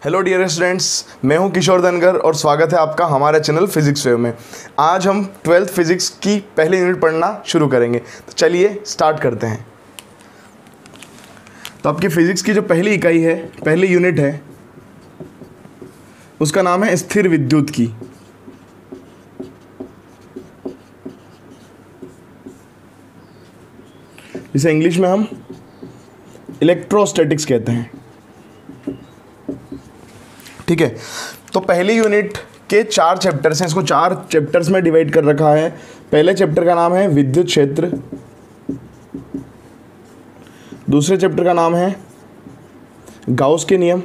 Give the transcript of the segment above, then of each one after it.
Hello dear students, मैं हूं किशोर धनगर और स्वागत है आपका हमारे चैनल फिजिक्स वेव में। आज हम 12th फिजिक्स की पहली यूनिट पढ़ना शुरू करेंगे, तो चलिए स्टार्ट करते हैं। तो आपकी फिजिक्स की जो पहली इकाई है, पहली यूनिट है, उसका नाम है स्थिर विद्युत की। जिसे इंग्लिश में हम इलेक्ट्रोस्टैटिक्स कहते हैं। ठीक है, तो पहली यूनिट के 4 चैप्टर्स हैं, इसको 4 चैप्टर्स में डिवाइड कर रखा है। पहले चैप्टर का नाम है विद्युत क्षेत्र, दूसरे चैप्टर का नाम है गाउस के नियम,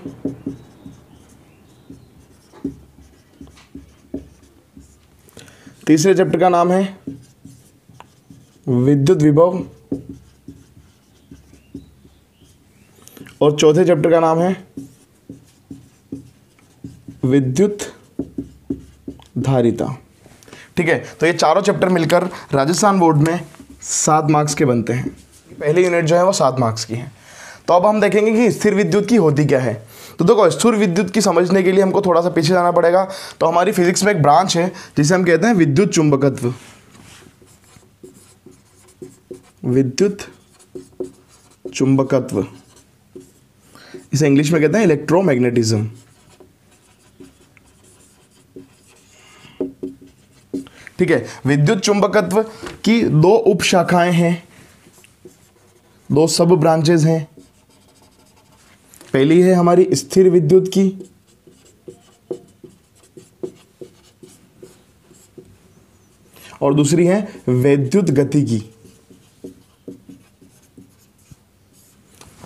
तीसरे चैप्टर का नाम है विद्युत विभव और चौथे चैप्टर का नाम है विद्युत धारिता। ठीक है, तो ये चारों चैप्टर मिलकर राजस्थान बोर्ड में 7 मार्क्स के बनते हैं। पहली यूनिट जो है वो 7 मार्क्स की है। तो अब हम देखेंगे कि स्थिर विद्युत की होती क्या है। तो देखो, स्थिर विद्युत की समझने के लिए हमको थोड़ा सा पीछे जाना पड़ेगा। तो हमारी फिजिक्स में एक ब्रांच है जिसे हम कहते हैं विद्युत चुंबकत्व। विद्युत चुंबकत्व, इसे इंग्लिश में कहते हैं इलेक्ट्रोमैग्नेटिज्म। ठीक है, विद्युत चुंबकत्व की 2 उप शाखाएं हैं, 2 सब ब्रांचेज हैं। पहली है हमारी स्थिर विद्युत की, और दूसरी है वैद्युत गति की।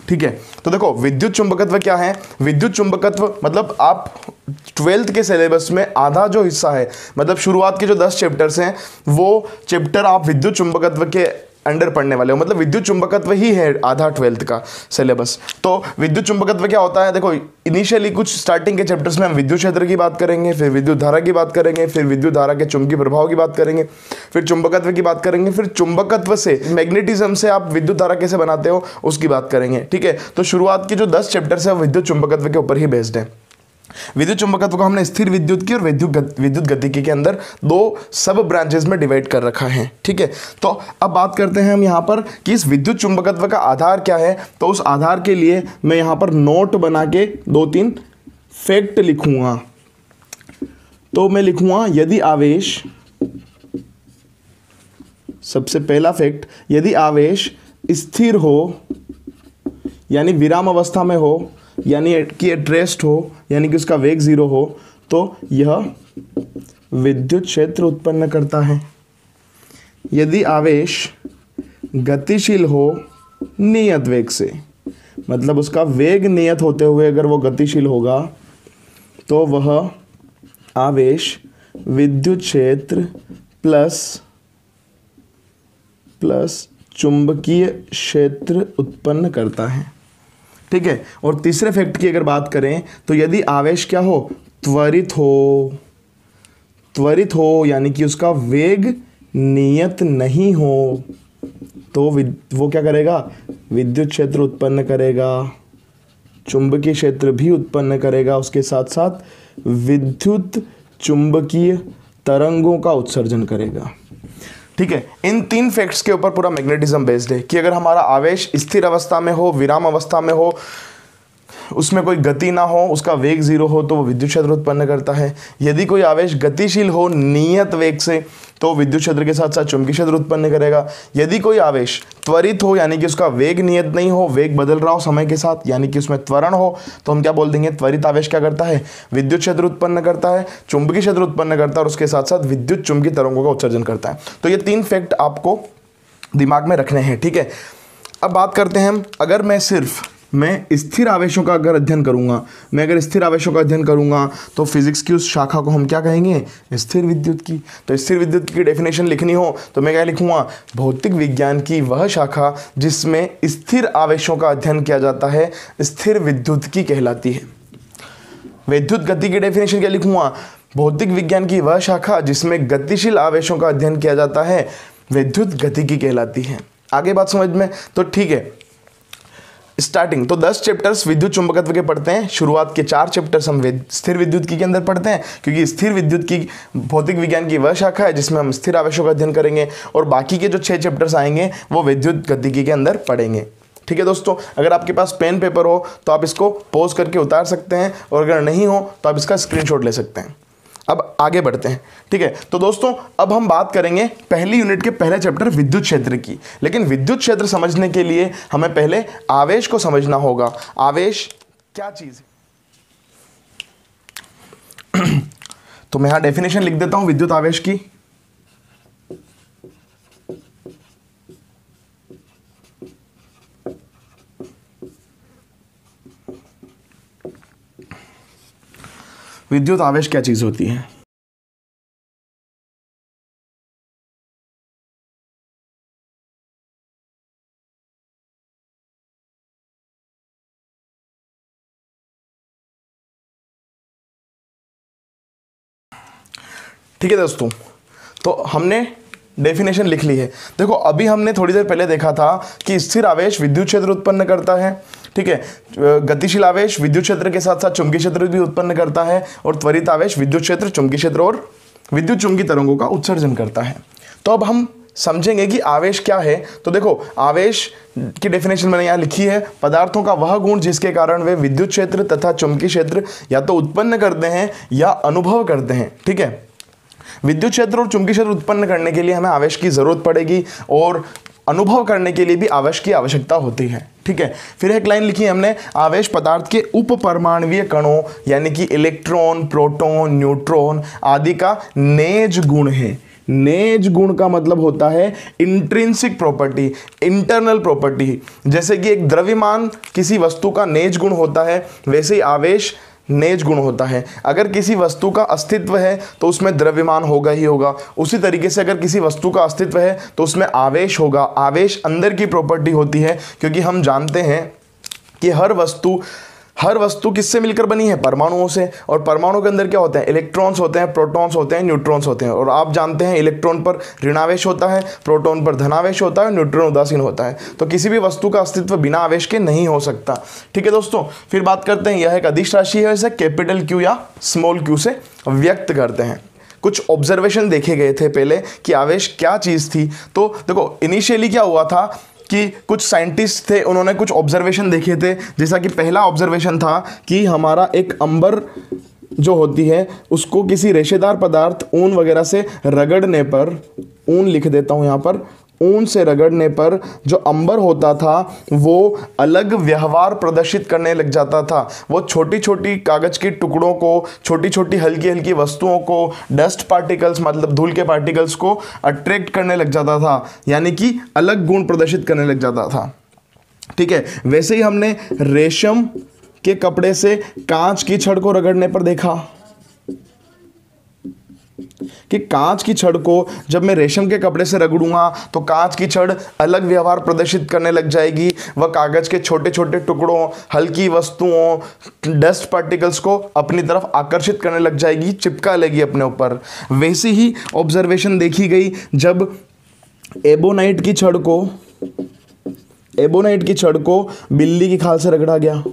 ठीक है, तो देखो विद्युत चुंबकत्व क्या है। विद्युत चुंबकत्व मतलब आप 12th के सिलेबस में आधा जो हिस्सा है, मतलब शुरुआत के जो 10 चैप्टर्स हैं, वो चैप्टर आप विद्युत चुंबकत्व के अंडर पढ़ने वाले हो। मतलब विद्युत चुंबकत्व ही है आधा 12th का सिलेबस। तो विद्युत चुंबकत्व क्या होता है, देखो इनिशियली कुछ स्टार्टिंग के चैप्टर्स में हम विद्युत क्षेत्र की बात करेंगे, फिर विद्युत धारा की बात करेंगे, फिर विद्युत धारा के चुंबकीय प्रभाव की बात करेंगे, फिर चुंबकत्व की बात करेंगे, फिर चुंबकत्व से मैग्नेटिज्म से आप विद्युत धारा कैसे बनाते हो उसकी बात करेंगे। ठीक है, तो शुरुआत के जो 10 चैप्टर्स है विद्युत चुंबकत्व के ऊपर ही बेस्ड है। विद्युत चुंबकत्व को हमने स्थिर विद्युत की और विद्युत गतिकी के अंदर 2 सब ब्रांचेस में डिवाइड कर रखा है। ठीक है, तो अब बात करते हैं हम यहाँ पर कि इस विद्युत चुंबकत्व का आधार क्या है। तो उस आधार के लिए मैं यहाँ पर नोट बना के 2-3 फैक्ट लिखूंगा। तो मैं लिखूंगा यदि आवेश, सबसे पहला फैक्ट, यदि आवेश स्थिर हो यानी विराम अवस्था में हो, यानी कि एट रेस्ट हो, यानी कि उसका वेग 0 हो, तो यह विद्युत क्षेत्र उत्पन्न करता है। यदि आवेश गतिशील हो नियत वेग से, मतलब उसका वेग नियत होते हुए अगर वो गतिशील होगा, तो वह आवेश विद्युत क्षेत्र प्लस चुंबकीय क्षेत्र उत्पन्न करता है। ठीक है, और तीसरे फैक्ट की अगर बात करें तो यदि आवेश क्या हो, त्वरित हो यानी कि उसका वेग नियत नहीं हो, तो वो क्या करेगा, विद्युत क्षेत्र उत्पन्न करेगा, चुंबकीय क्षेत्र भी उत्पन्न करेगा, उसके साथ साथ विद्युत चुंबकीय तरंगों का उत्सर्जन करेगा। ठीक है, इन 3 फैक्ट्स के ऊपर पूरा मैग्नेटिज्म बेस्ड है कि अगर हमारा आवेश स्थिर अवस्था में हो, विराम अवस्था में हो, उसमें कोई गति ना हो, उसका वेग 0 हो, तो वो विद्युत क्षेत्र उत्पन्न करता है। यदि कोई आवेश गतिशील हो नियत वेग से, तो विद्युत क्षेत्र के साथ साथ चुंबकीय क्षेत्र उत्पन्न करेगा। यदि कोई आवेश त्वरित हो यानी कि उसका वेग नियत नहीं हो, वेग बदल रहा हो समय के साथ, यानी कि उसमें त्वरण हो, तो हम क्या बोल देंगे, त्वरित आवेश क्या करता है, विद्युत क्षेत्र उत्पन्न करता है, चुंबकीय क्षेत्र उत्पन्न करता है और उसके साथ साथ विद्युत चुंबकीय तरंगों का उत्सर्जन करता है। तो ये 3 फैक्ट आपको दिमाग में रखने हैं। ठीक है, अब बात करते हैं हम, अगर मैं स्थिर आवेशों का अगर अध्ययन करूंगा, तो फिजिक्स की उस शाखा को हम क्या कहेंगे, स्थिर विद्युत की। तो स्थिर विद्युत की डेफिनेशन लिखनी हो तो मैं क्या लिखूंगा, भौतिक विज्ञान की वह शाखा जिसमें स्थिर आवेशों का अध्ययन किया जाता है स्थिर विद्युत की कहलाती है। विद्युत गति की डेफिनेशन क्या लिखूंगा, भौतिक विज्ञान की वह शाखा जिसमें गतिशील आवेशों का अध्ययन किया जाता है विद्युत गतिकी कहलाती है। आगे बात समझ में, तो ठीक है, स्टार्टिंग तो 10 चैप्टर्स विद्युत चुंबकत्व के पढ़ते हैं। शुरुआत के 4 चैप्टर्स हम स्थिर विद्युत की के अंदर पढ़ते हैं, क्योंकि स्थिर विद्युत की भौतिक विज्ञान की वह शाखा है जिसमें हम स्थिर आवेशों का अध्ययन करेंगे, और बाकी के जो 6 चैप्टर्स आएंगे वो विद्युत गतिकी के अंदर पढ़ेंगे। ठीक है दोस्तों, अगर आपके पास पेन पेपर हो तो आप इसको पॉज करके उतार सकते हैं, और अगर नहीं हो तो आप इसका स्क्रीनशॉट ले सकते हैं। अब आगे बढ़ते हैं। ठीक है, तो दोस्तों अब हम बात करेंगे पहली यूनिट के पहले चैप्टर विद्युत क्षेत्र की। लेकिन विद्युत क्षेत्र समझने के लिए हमें पहले आवेश को समझना होगा। आवेश क्या चीज है? तो मैं यहां डेफिनेशन लिख देता हूं विद्युत आवेश की। विद्युत आवेश क्या चीज होती है? ठीक है दोस्तों, तो हमने डेफिनेशन लिख ली है। देखो अभी हमने थोड़ी देर पहले देखा था कि स्थिर आवेश विद्युत क्षेत्र उत्पन्न करता है। ठीक है, गतिशील आवेश विद्युत क्षेत्र के साथ साथ चुंबकीय क्षेत्र भी उत्पन्न करता है, और त्वरित आवेश विद्युत क्षेत्र, चुंबकीय क्षेत्र और विद्युत चुंबकीय तरंगों का उत्सर्जन करता है। तो अब हम समझेंगे कि आवेश क्या है। तो देखो आवेश की डेफिनेशन मैंने यहाँ लिखी है, पदार्थों का वह गुण जिसके कारण वे विद्युत क्षेत्र तथा चुंबकीय क्षेत्र या तो उत्पन्न करते हैं या अनुभव करते हैं। ठीक है, विद्युत क्षेत्र और चुंबकीय क्षेत्र उत्पन्न करने के लिए हमें आवेश की जरूरत पड़ेगी, और अनुभव करने के लिए भी आवेश की आवश्यकता होती है। ठीक है, फिर एक लाइन लिखी है हमने, आवेश पदार्थ के उप परमाणुवीय कणों यानी कि इलेक्ट्रॉन, प्रोटॉन, न्यूट्रॉन आदि का नेज गुण है। नेज गुण का मतलब होता है इंट्रिंसिक प्रॉपर्टी, इंटरनल प्रॉपर्टी। जैसे कि एक द्रव्यमान किसी वस्तु का नेज गुण होता है, वैसे ही आवेश नेज गुण होता है। अगर किसी वस्तु का अस्तित्व है तो उसमें द्रव्यमान होगा ही होगा। उसी तरीके से अगर किसी वस्तु का अस्तित्व है तो उसमें आवेश होगा। आवेश अंदर की प्रॉपर्टी होती है, क्योंकि हम जानते हैं कि हर वस्तु किससे मिलकर बनी है? परमाणुओं से। और परमाणु के अंदर क्या होते हैं? इलेक्ट्रॉन्स होते हैं, प्रोटॉन्स होते हैं, न्यूट्रॉन्स होते हैं। और आप जानते हैं इलेक्ट्रॉन पर ऋणावेश होता है, प्रोटॉन पर धनावेश होता है, न्यूट्रॉन उदासीन होता है। तो किसी भी वस्तु का अस्तित्व बिना आवेश के नहीं हो सकता। ठीक है दोस्तों, फिर बात करते हैं, यह एक अदिश राशि है, इसे कैपिटल क्यू या स्मॉल क्यू से व्यक्त करते हैं। कुछ ऑब्जर्वेशन देखे गए थे पहले कि आवेश क्या चीज़ थी। तो देखो इनिशियली क्या हुआ था कि कुछ साइंटिस्ट थे, उन्होंने कुछ ऑब्जर्वेशन देखे थे। जैसा कि पहला ऑब्जर्वेशन था कि हमारा एक अंबर जो होती है उसको किसी रेशेदार पदार्थ ऊन वगैरह से रगड़ने पर, ऊन लिख देता हूँ यहाँ पर, ऊन से रगड़ने पर जो अंबर होता था वो अलग व्यवहार प्रदर्शित करने लग जाता था। वो छोटी छोटी कागज के टुकड़ों को, छोटी छोटी हल्की हल्की वस्तुओं को, डस्ट पार्टिकल्स मतलब धूल के पार्टिकल्स को अट्रैक्ट करने लग जाता था, यानी कि अलग गुण प्रदर्शित करने लग जाता था। ठीक है, वैसे ही हमने रेशम के कपड़े से कांच की छड़ को रगड़ने पर देखा कि कांच की छड़ को जब मैं रेशम के कपड़े से रगड़ूंगा तो कांच की छड़ अलग व्यवहार प्रदर्शित करने लग जाएगी। वह कागज के छोटे छोटे टुकड़ों, हल्की वस्तुओं, डस्ट पार्टिकल्स को अपनी तरफ आकर्षित करने लग जाएगी, चिपका लेगी अपने ऊपर। वैसी ही ऑब्जर्वेशन देखी गई जब एबोनाइट की छड़ को बिल्ली की खाल से रगड़ा गया।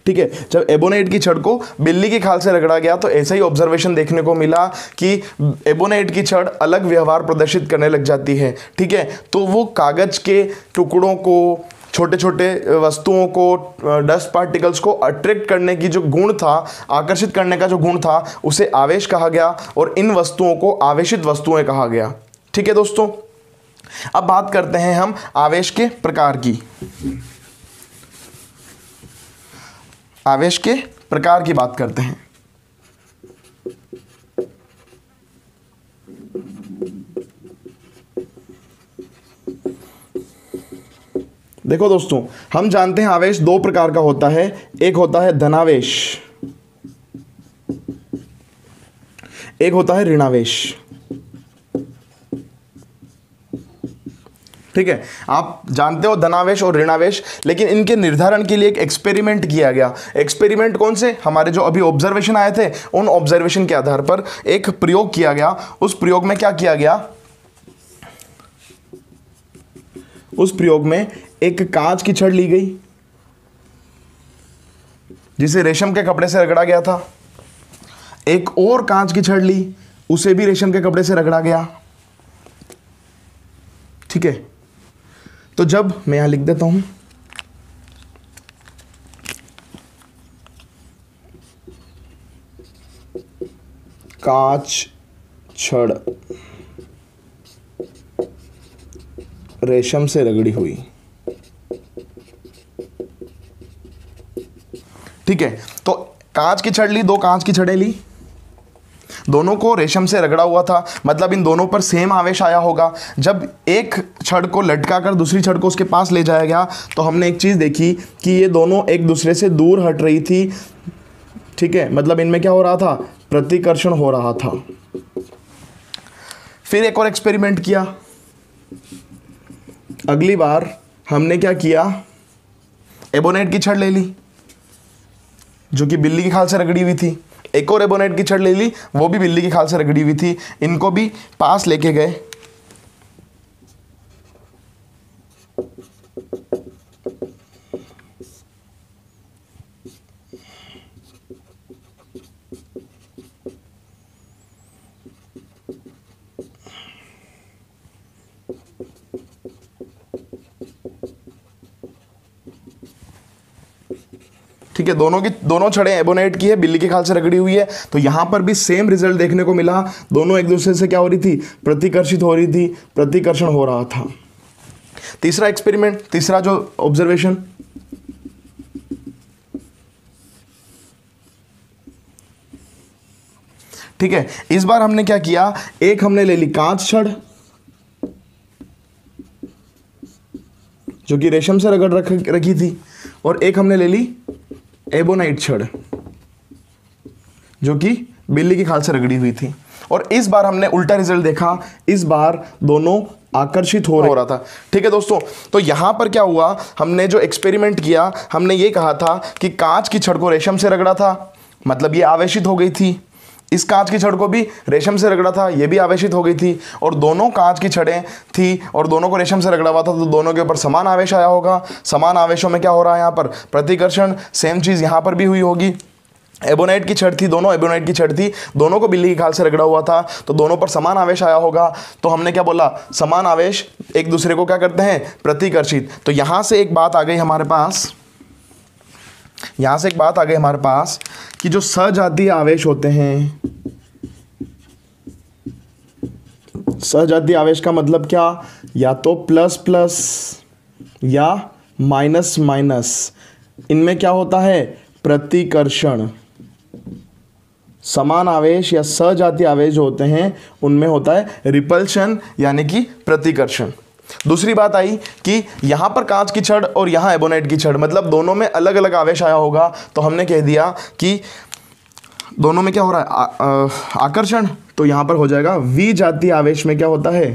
ठीक है, जब एबोनाइट की छड़ को बिल्ली की खाल से रगड़ा गया तो ऐसा ही ऑब्जर्वेशन देखने को मिला कि एबोनाइट की छड़ अलग व्यवहार प्रदर्शित करने लग जाती है। ठीक है, तो वो कागज के टुकड़ों को, छोटे छोटे वस्तुओं को, डस्ट पार्टिकल्स को अट्रैक्ट करने की जो गुण था, आकर्षित करने का जो गुण था, उसे आवेश कहा गया, और इन वस्तुओं को आवेशित वस्तुएं कहा गया। ठीक है दोस्तों, अब बात करते हैं हम आवेश के प्रकार की। आवेश के प्रकार की बात करते हैं। देखो दोस्तों, हम जानते हैं आवेश दो प्रकार का होता है। एक होता है धनावेश, एक होता है ऋणावेश। ठीक है, आप जानते हो धनावेश और ऋणावेश, लेकिन इनके निर्धारण के लिए एक एक्सपेरिमेंट किया गया। एक्सपेरिमेंट कौन से? हमारे जो अभी ऑब्जर्वेशन आए थे, उन ऑब्जर्वेशन के आधार पर एक प्रयोग किया गया। उस प्रयोग में क्या किया गया? उस प्रयोग में एक कांच की छड़ ली गई जिसे रेशम के कपड़े से रगड़ा गया था, एक और कांच की छड़ ली, उसे भी रेशम के कपड़े से रगड़ा गया। ठीक है, तो जब मैं यहां लिख देता हूं, कांच छड़ रेशम से रगड़ी हुई। ठीक है, तो कांच की छड़ ली, दो कांच की छड़ें ली, दोनों को रेशम से रगड़ा हुआ था, मतलब इन दोनों पर सेम आवेश आया होगा। जब एक छड़ को लटका कर दूसरी छड़ को उसके पास ले जाया गया तो हमने एक चीज़ देखी कि ये दोनों एक दूसरे से दूर हट रही थी। ठीक है, मतलब इनमें क्या हो रहा था, प्रतिकर्षण हो रहा था। फिर एक और एक्सपेरिमेंट किया। अगली बार हमने क्या किया, एबोनेट की छड़ ले ली जो कि बिल्ली की खाल से रगड़ी हुई थी, एक और एबोनेट की छड़ ले ली, वो भी बिल्ली की खाल से रगड़ी हुई थी। इनको भी पास लेके गए, ठीक है, दोनों छड़ें एबोनेट की है, बिल्ली की खाल से रगड़ी हुई है, तो यहां पर भी सेम रिजल्ट देखने को मिला। दोनों एक दूसरे से क्या हो रही थी, प्रतिकर्षित हो रही थी, प्रतिकर्षण हो रहा था। तीसरा एक्सपेरिमेंट, तीसरा जो ऑब्जर्वेशन, ठीक है, इस बार हमने क्या किया, एक हमने ले ली कांच छड़ जो कि रेशम से रगड़ रखी थी, और एक हमने ले ली एबोनाइट छड़ जो कि बिल्ली की खाल से रगड़ी हुई थी। और इस बार हमने उल्टा रिजल्ट देखा, इस बार दोनों आकर्षित हो रहा था। ठीक है दोस्तों, तो यहां पर क्या हुआ, हमने जो एक्सपेरिमेंट किया, हमने ये कहा था कि कांच की छड़ को रेशम से रगड़ा था, मतलब ये आवेशित हो गई थी। इस कांच की छड़ को भी रेशम से रगड़ा था, ये भी आवेशित हो गई थी, और दोनों कांच की छड़ें थी और दोनों को रेशम से रगड़ा हुआ था, तो दोनों के ऊपर समान आवेश आया होगा। समान आवेशों में क्या हो रहा है, यहाँ पर प्रतिकर्षण। सेम चीज़ यहाँ पर भी हुई होगी। एबोनाइट की छड़ थी, दोनों एबोनाइट की छड़ थी, दोनों को बिल्ली की खाल से रगड़ा हुआ था, तो दोनों पर समान आवेश आया होगा। तो हमने क्या बोला, समान आवेश एक दूसरे को क्या करते हैं, प्रतिकर्षित। तो यहाँ से एक बात आ गई हमारे पास, यहां से एक बात आ गई हमारे पास कि जो सजातीय आवेश होते हैं, सजातीय आवेश का मतलब क्या, या तो प्लस प्लस या माइनस माइनस, इनमें क्या होता है, प्रतिकर्षण। समान आवेश या सजातीय आवेश जो होते हैं उनमें होता है रिपल्शन यानी कि प्रतिकर्षण। दूसरी बात आई कि यहाँ पर कांच की छड़ और यहाँ एबोनाइट की छड़, मतलब दोनों में अलग अलग आवेश आया होगा, तो हमने कह दिया कि दोनों में क्या हो रहा है, आकर्षण। तो यहाँ पर हो जाएगा वी जातीय आवेश में क्या होता है,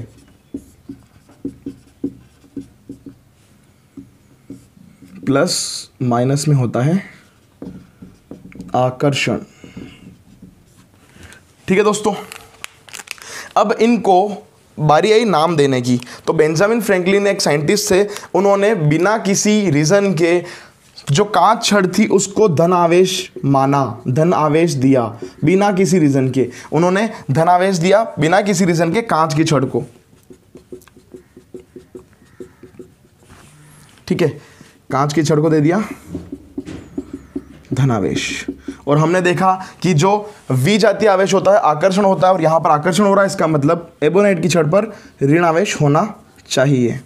प्लस माइनस में होता है आकर्षण। ठीक है दोस्तों, अब इनको बारी आई नाम देने की। तो बेंजामिन फ्रैंकलिन एक साइंटिस्ट थे, उन्होंने बिना किसी रीज़न के जो कांच छड़ थी उसको धन आवेश माना, धन आवेश दिया बिना किसी रीज़न के। उन्होंने धन आवेश दिया बिना किसी रीज़न के कांच की छड़ को। ठीक है, कांच की छड़ को दे दिया धनावेश, और हमने देखा कि जो वी जातीय आवेश होता है आकर्षण होता है, और यहाँ पर आकर्षण हो रहा है, इसका मतलब एबोनाइट की छड़ पर ऋण आवेश होना चाहिए।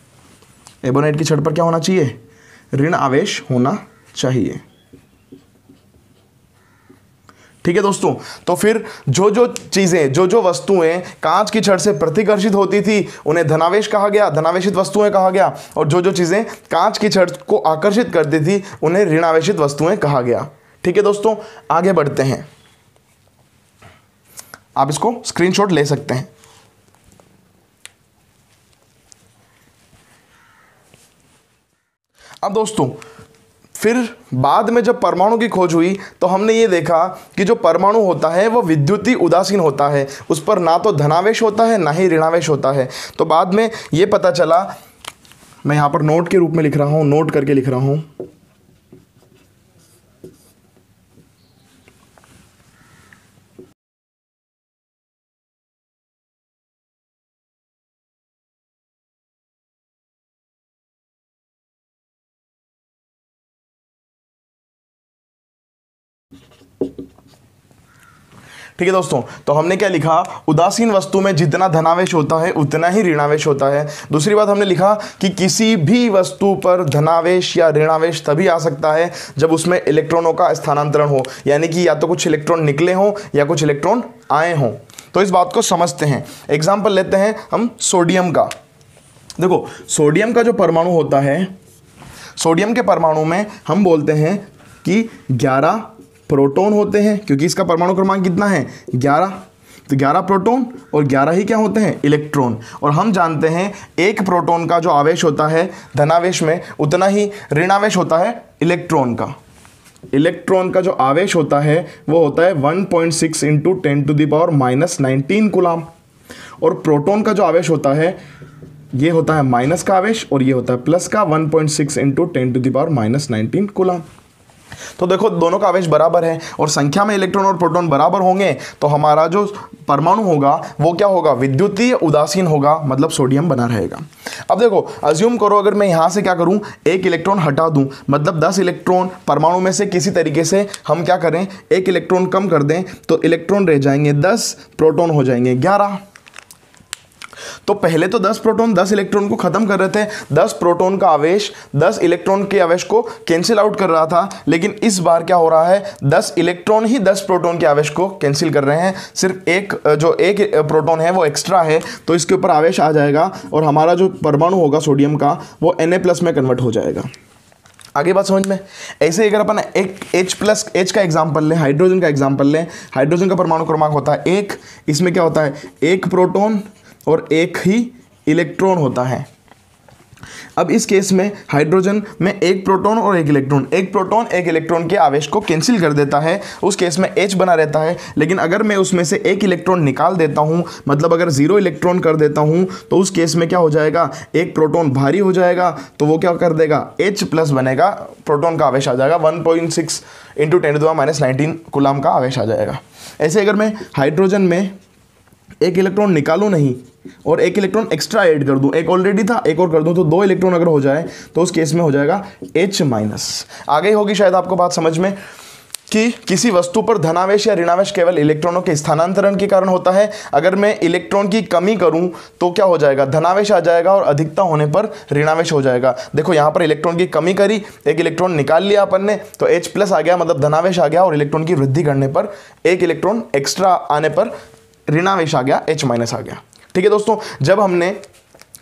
एबोनाइट की छड़ पर क्या होना चाहिए, ऋण आवेश होना चाहिए। ठीक है दोस्तों, तो फिर जो जो चीज़ें, जो जो वस्तुएं कांच की छड़ से प्रतिकर्षित होती थी उन्हें धनावेश कहा गया, धनावेशित वस्तुएं कहा गया, और जो जो चीज़ें कांच की छड़ को आकर्षित करती थी उन्हें ऋण आवेशित वस्तुएं कहा गया। ठीक है दोस्तों, आगे बढ़ते हैं। आप इसको स्क्रीनशॉट ले सकते हैं। अब दोस्तों फिर बाद में जब परमाणु की खोज हुई तो हमने ये देखा कि जो परमाणु होता है वो विद्युतीय उदासीन होता है, उस पर ना तो धनावेश होता है ना ही ऋणावेश होता है। तो बाद में ये पता चला मैं यहां पर नोट के रूप में लिख रहा हूं, नोट करके लिख रहा हूं। ठीक है दोस्तों, तो हमने क्या लिखा, उदासीन वस्तु में जितना धनावेश होता है उतना ही ऋणावेश होता है। दूसरी बात हमने लिखा कि किसी भी वस्तु पर धनावेश या ऋणावेश तभी आ सकता है जब उसमें इलेक्ट्रॉनों का स्थानांतरण हो, यानी कि या तो कुछ इलेक्ट्रॉन निकले हों या कुछ इलेक्ट्रॉन आए हों। तो इस बात को समझते हैं। एग्जाम्पल लेते हैं हम सोडियम का। देखो सोडियम का जो परमाणु होता है, सोडियम के परमाणु में हम बोलते हैं कि 11 प्रोटॉन होते हैं, क्योंकि इसका परमाणु क्रमांक कितना है 11। तो 11 प्रोटॉन और 11 ही क्या होते हैं इलेक्ट्रॉन। और हम जानते हैं एक प्रोटॉन का जो आवेश होता है धनावेश में उतना ही ऋणावेश होता है इलेक्ट्रॉन का। इलेक्ट्रॉन का जो आवेश होता है वो होता है 1.6 इंटू 10⁻⁻19 कूलाम। और प्रोटॉन का जो आवेश होता है ये होता है माइनस का आवेश और ये होता है प्लस का 1.6 इंटू 10⁻⁻19 कूलाम। तो देखो दोनों का आवेश बराबर है और संख्या में इलेक्ट्रॉन और प्रोटॉन बराबर होंगे तो हमारा जो परमाणु होगा वो क्या होगा, विद्युतीय उदासीन होगा, मतलब सोडियम बना रहेगा। अब देखो अज्यूम करो अगर मैं यहां से क्या करूं, एक इलेक्ट्रॉन हटा दूं, मतलब 10 इलेक्ट्रॉन परमाणु में से किसी तरीके से हम क्या करें, एक इलेक्ट्रॉन कम कर दें तो इलेक्ट्रॉन रह जाएंगे 10, प्रोटॉन हो जाएंगे 11। तो पहले तो 10 प्रोटॉन 10 इलेक्ट्रॉन को खत्म कर रहे थे, 10 प्रोटॉन का आवेश 10 इलेक्ट्रॉन के आवेश को कैंसिल आउट कर रहा था। लेकिन इस बार क्या हो रहा है, 10 इलेक्ट्रॉन ही 10 प्रोटॉन के आवेश को कैंसिल कर रहे हैं। सिर्फ एक प्रोटॉन है वो एक्स्ट्रा है, तो इसके ऊपर आवेश आ जाएगा और हमारा जो परमाणु होगा सोडियम का वो Na+ में कन्वर्ट हो जाएगा। आगे बात समझ में। ऐसे अगर अपन एक H+ का एग्जाम्पल लें, हाइड्रोजन का एग्जाम्पल लें, हाइड्रोजन का परमाणु क्रमांक होता है 1, इसमें क्या होता है एक प्रोटॉन और एक ही इलेक्ट्रॉन होता है। अब इस केस में हाइड्रोजन में एक प्रोटॉन और एक इलेक्ट्रॉन के आवेश को कैंसिल कर देता है, उस केस में H बना रहता है। लेकिन अगर मैं उसमें से एक इलेक्ट्रॉन निकाल देता हूं, मतलब अगर 0 इलेक्ट्रॉन कर देता हूं, तो उस केस में क्या हो जाएगा, एक प्रोटॉन भारी हो जाएगा तो वो क्या कर देगा H+ बनेगा, प्रोटॉन का आवेश आ जाएगा 1.6 इंटू 10⁻⁻19 कूलाम का आवेश आ जाएगा। ऐसे अगर मैं हाइड्रोजन में एक इलेक्ट्रॉन निकालूं नहीं और एक इलेक्ट्रॉन एक्स्ट्रा ऐड कर दूं, एक ऑलरेडी था एक और कर दूं, तो 2 इलेक्ट्रॉन अगर हो जाए तो उस केस में हो जाएगा H-। आगे होगी शायद आपको बात समझ में कि किसी वस्तु पर धनावेश या ऋणावेश केवल इलेक्ट्रॉनों के स्थानांतरण के कारण होता है। अगर मैं इलेक्ट्रॉन की कमी करूं तो क्या हो जाएगा, धनावेश आ जाएगा और अधिकता होने पर ऋणावेश हो जाएगा। देखो यहां पर इलेक्ट्रॉन की कमी करी, एक इलेक्ट्रॉन निकाल लिया अपन ने तो H+ आ गया, मतलब धनावेश आ गया, और इलेक्ट्रॉन की वृद्धि करने पर एक इलेक्ट्रॉन एक्स्ट्रा आने पर ऋणावेश आ गया, H- आ गया। ठीक है दोस्तों, जब हमने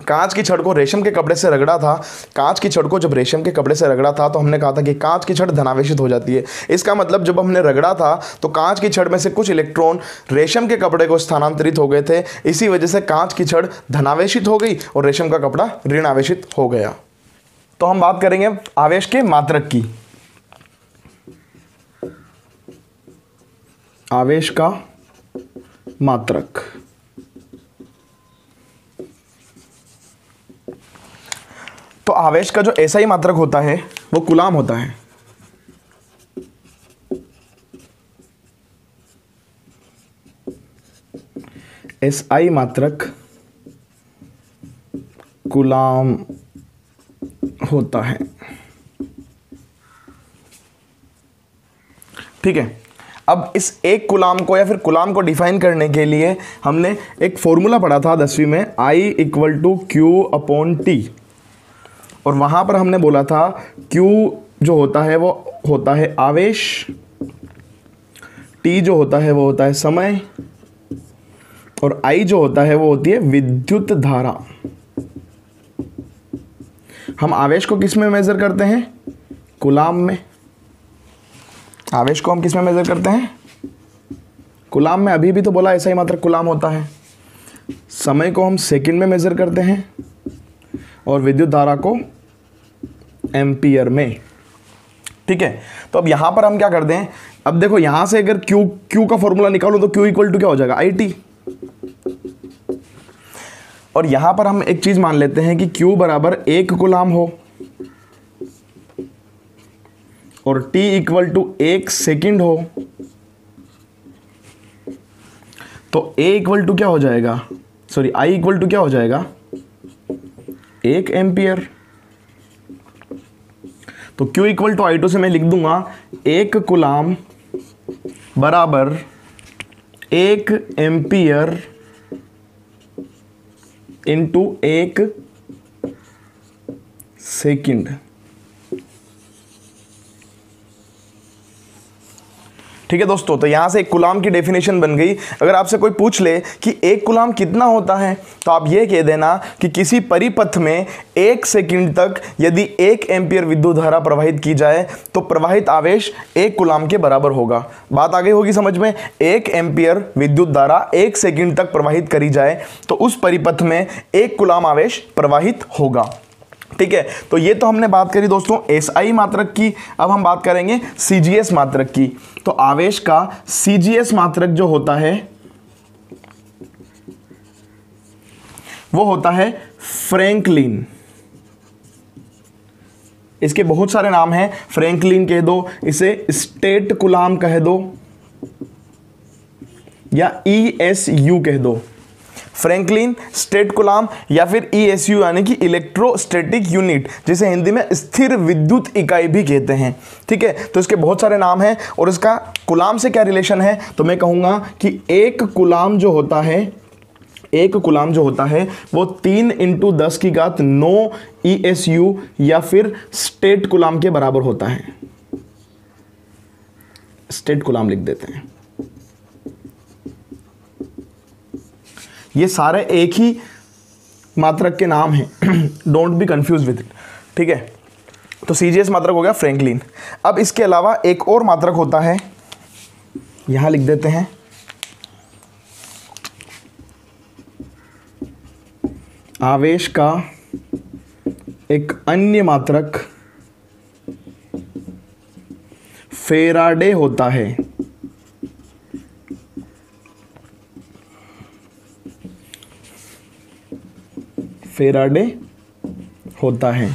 कांच की छड़ को रेशम के कपड़े से रगड़ा था, कांच की छड़ को जब रेशम के कपड़े से रगड़ा था तो हमने कहा था कि कांच की छड़ धनावेशित हो जाती है। इसका मतलब जब हमने रगड़ा था तो कांच की छड़ में से कुछ इलेक्ट्रॉन रेशम के कपड़े को स्थानांतरित हो गए थे, इसी वजह से कांच की छड़ धनावेशित हो गई और रेशम का कपड़ा ऋणावेशित हो गया। तो हम बात करेंगे आवेश के मात्रक की। आवेश का मात्रक, तो आवेश का जो SI मात्रक होता है वो कूलाम होता है। SI मात्रक कूलाम होता है। ठीक है, अब इस एक कूलाम को या फिर कूलाम को डिफाइन करने के लिए हमने एक फॉर्मूला पढ़ा था 10वीं में, I = Q/T, और वहां पर हमने बोला था Q जो होता है वो होता है आवेश, T जो होता है वो होता है समय, और I जो होता है वो होती है विद्युत धारा। हम आवेश को किस में मेजर करते हैं, कूलाम में। आवेश को हम किस में मेजर करते हैं, कूलाम में। अभी भी तो बोला SI मात्रक कूलाम होता है। समय को हम सेकंड में मेजर करते हैं और विद्युत धारा को एम्पियर में। ठीक है, तो अब यहां पर हम क्या कर दें, अब देखो यहां से अगर Q का फॉर्मूला निकालो तो Q = क्या हो जाएगा, IT। और यहां पर हम एक चीज मान लेते हैं कि Q बराबर 1 गुलाम हो और T इक्वल टू 1 सेकेंड हो, तो A इक्वल टू क्या हो जाएगा, सॉरी I इक्वल टू क्या हो जाएगा, 1 एम्पियर। तो Q इक्वल टू I2 से मैं लिख दूंगा 1 गुलाम बराबर 1 एम्पियर इंटू 1 सेकेंड। ठीक है दोस्तों, तो यहां से एक गुलाम की डेफिनेशन बन गई। अगर आपसे कोई पूछ ले कि एक गुलाम कितना होता है, तो आप यह कह देना कि किसी परिपथ में 1 सेकंड तक यदि 1 एम्पियर विद्युत धारा प्रवाहित की जाए तो प्रवाहित आवेश 1 गुलाम के बराबर होगा। बात आगे होगी समझ में। 1 एम्पियर विद्युत धारा 1 सेकंड तक प्रवाहित करी जाए तो उस परिपथ में 1 गुलाम आवेश प्रवाहित होगा। ठीक है, तो ये तो हमने बात करी दोस्तों एसआई मात्रक की। अब हम बात करेंगे सीजीएस मात्रक की। तो आवेश का सीजीएस मात्रक जो होता है वो होता है फ्रैंकलिन। इसके बहुत सारे नाम हैं, फ्रैंकलिन कह दो, इसे स्टेट कूलाम कह दो या ईएसयू कह दो। फ्रैंकलिन, स्टेट कूलाम या फिर ईएसयू यानी कि इलेक्ट्रोस्टैटिक यूनिट, जिसे हिंदी में स्थिर विद्युत इकाई भी कहते हैं। ठीक है, तो इसके बहुत सारे नाम हैं और इसका कूलाम से क्या रिलेशन है, तो मैं कहूंगा कि एक कूलाम जो होता है वो 3 × 10⁹ ईएसयू या फिर स्टेट कूलाम के बराबर होता है। स्टेट कूलाम लिख देते हैं। ये सारे एक ही मात्रक के नाम हैं, don't be confuse with it. ठीक है, तो सीजीएस मात्रक हो गया फ्रैंकलिन। अब इसके अलावा एक और मात्रक होता है, यहां लिख देते हैं, आवेश का एक अन्य मात्रक फेराडे होता है। फेराडे होता है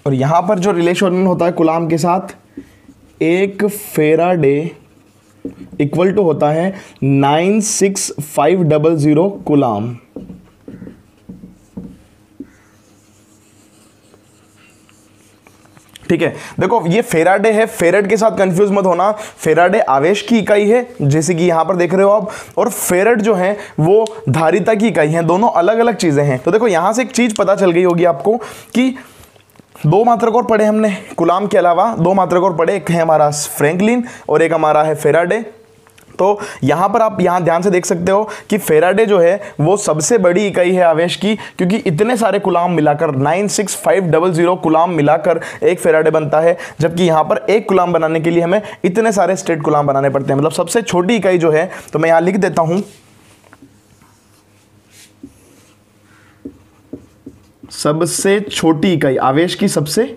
और यहां पर जो रिलेशन होता है कूलाम के साथ, एक फेराडे इक्वल टू होता है 96500 कूलाम। ठीक है, देखो ये फेराडे है, फेरेड के साथ कंफ्यूज मत होना। फेराडे आवेश की इकाई है जैसे कि यहां पर देख रहे हो आप, और फेरेड जो है वो धारिता की इकाई है। दोनों अलग अलग चीजें हैं। तो देखो यहां से एक चीज पता चल गई होगी आपको कि 2 मात्रक और पढ़े हमने, कूलाम के अलावा 2 मात्रक और पढ़े, एक है हमारा फ्रैंकलिन और एक हमारा है फेराडे। तो यहां पर आप यहां ध्यान से देख सकते हो कि फेराडे जो है वो सबसे बड़ी इकाई है आवेश की, क्योंकि इतने सारे कूलाम मिलाकर 96500 कूलाम मिलाकर एक फेराडे बनता है, जबकि यहां पर एक कूलाम बनाने के लिए हमें इतने सारे स्टेट कूलाम बनाने पड़ते हैं। मतलब सबसे छोटी इकाई जो है, तो मैं यहां लिख देता हूं, सबसे छोटी इकाई, आवेश की सबसे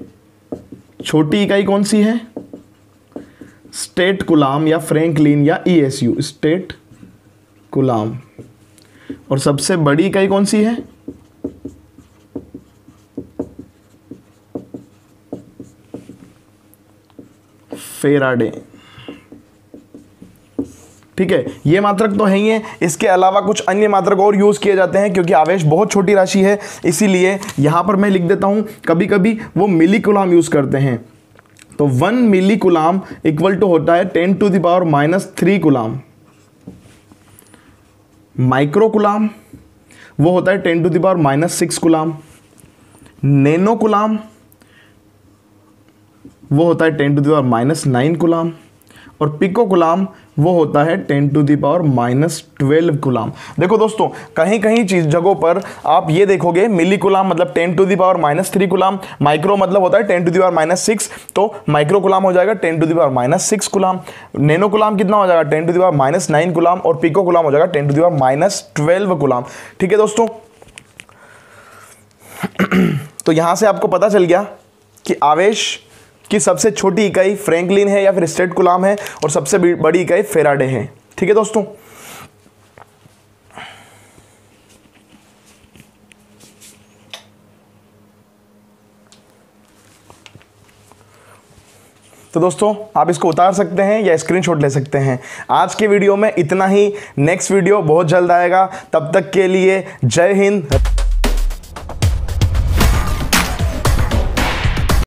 छोटी इकाई कौन सी है, स्टेट कूलाम या फ्रैंकलिन या ईएसयू, स्टेट कूलाम। और सबसे बड़ी इकाई कौन सी है, फेराडे। ठीक है, ये मात्रक तो है ही है, इसके अलावा कुछ अन्य मात्रक और यूज किए जाते हैं, क्योंकि आवेश बहुत छोटी राशि है इसीलिए यहां पर मैं लिख देता हूं, कभी कभी वो मिली कूलाम यूज करते हैं। तो 1 मिली कूलाम इक्वल टू होता है 10⁻³ कूलाम। माइक्रो कूलाम वो होता है 10⁻6 कूलाम। नैनो कूलाम वो होता है 10⁻9 कूलाम। और पिको कूलाम वो होता है 10⁻12 कूलाम। देखो दोस्तों, कहीं कहीं चीज जगहों पर आप ये देखोगे मिली कूलाम मतलब 10⁻³ कूलाम, माइक्रो मतलब होता है 10⁻6, तो माइक्रो कूलाम हो जाएगा 10⁻6 कूलाम। नैनो कूलाम कितना हो जाएगा 10⁻9 कूलाम, और पिको कूलाम हो जाएगा 10⁻12 कूलाम। ठीक है दोस्तों, तो यहां से आपको पता चल गया कि आवेश कि सबसे छोटी इकाई फ्रैंकलिन है या फिर स्टेट कूलाम है, और सबसे बड़ी इकाई फेराडे है। ठीक है दोस्तों, तो दोस्तों आप इसको उतार सकते हैं या स्क्रीनशॉट ले सकते हैं। आज के वीडियो में इतना ही, नेक्स्ट वीडियो बहुत जल्द आएगा। तब तक के लिए जय हिंद।